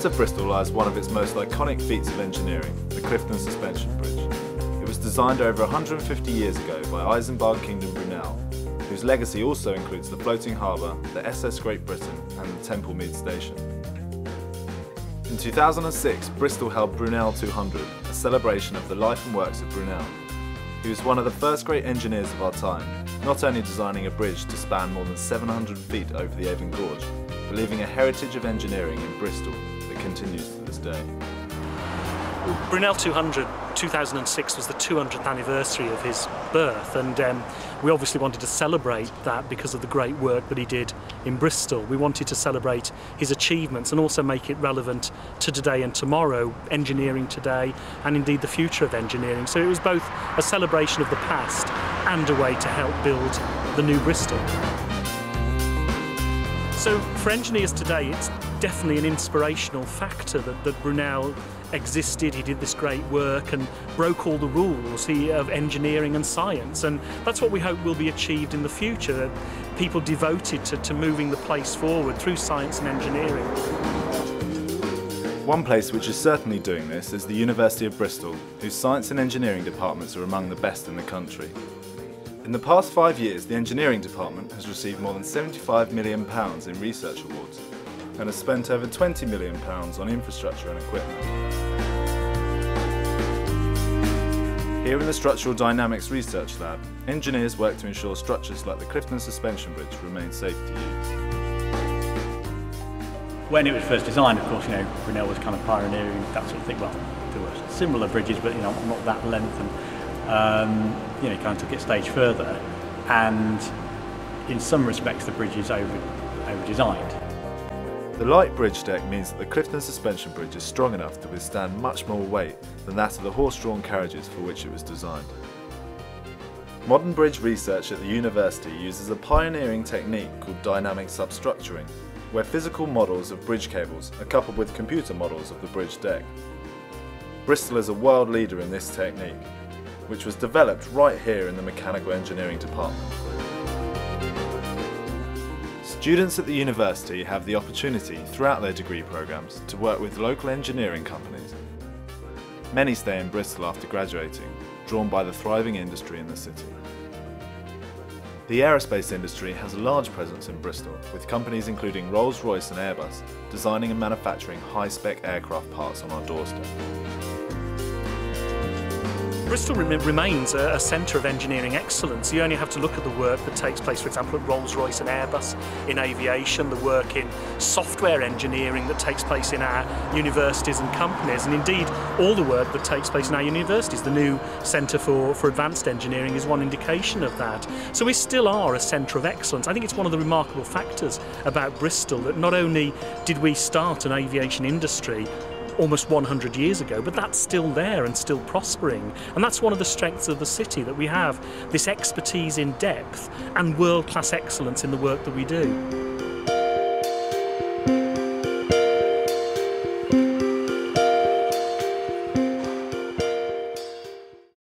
of Bristol lies one of its most iconic feats of engineering, the Clifton Suspension Bridge. It was designed over 150 years ago by Eisenbahn Kingdom Brunel, whose legacy also includes the floating harbour, the SS Great Britain and the Temple Mead Station. In 2006, Bristol held Brunel 200, a celebration of the life and works of Brunel. He was one of the first great engineers of our time, not only designing a bridge to span more than 700 feet over the Avon Gorge, but leaving a heritage of engineering in Bristol that continues to this day. Brunel 200, 2006 was the 200th anniversary of his birth, and we obviously wanted to celebrate that because of the great work that he did in Bristol. We wanted to celebrate his achievements and also make it relevant to today and tomorrow, engineering today and indeed the future of engineering. So it was both a celebration of the past and a way to help build the new Bristol. So for engineers today, it's definitely an inspirational factor that Brunel existed. He did this great work and broke all the rules of engineering and science, and that's what we hope will be achieved in the future. People devoted to moving the place forward through science and engineering. One place which is certainly doing this is the University of Bristol, whose science and engineering departments are among the best in the country. In the past 5 years, the engineering department has received more than £75 million in research awards and has spent over £20 million on infrastructure and equipment. Here in the Structural Dynamics Research Lab, engineers work to ensure structures like the Clifton Suspension Bridge remain safe to use. When it was first designed, of course, Brunel was kind of pioneering that sort of thing. Well, there were similar bridges, but not that length, and kind of took it a stage further. And in some respects, the bridge is over-designed. The light bridge deck means that the Clifton Suspension Bridge is strong enough to withstand much more weight than that of the horse-drawn carriages for which it was designed. Modern bridge research at the university uses a pioneering technique called dynamic substructuring, where physical models of bridge cables are coupled with computer models of the bridge deck. Bristol is a world leader in this technique, which was developed right here in the Mechanical Engineering department. Students at the university have the opportunity throughout their degree programmes to work with local engineering companies. Many stay in Bristol after graduating, drawn by the thriving industry in the city. The aerospace industry has a large presence in Bristol, with companies including Rolls-Royce and Airbus designing and manufacturing high-spec aircraft parts on our doorstep. Bristol remains a centre of engineering excellence. You only have to look at the work that takes place, for example, at Rolls-Royce and Airbus in aviation, the work in software engineering that takes place in our universities and companies, and indeed all the work that takes place in our universities. The new Centre for Advanced Engineering is one indication of that. So we still are a centre of excellence. I think it's one of the remarkable factors about Bristol that not only did we start an aviation industry almost 100 years ago, but that's still there and still prospering. And that's one of the strengths of the city, that we have this expertise in depth and world-class excellence in the work that we do.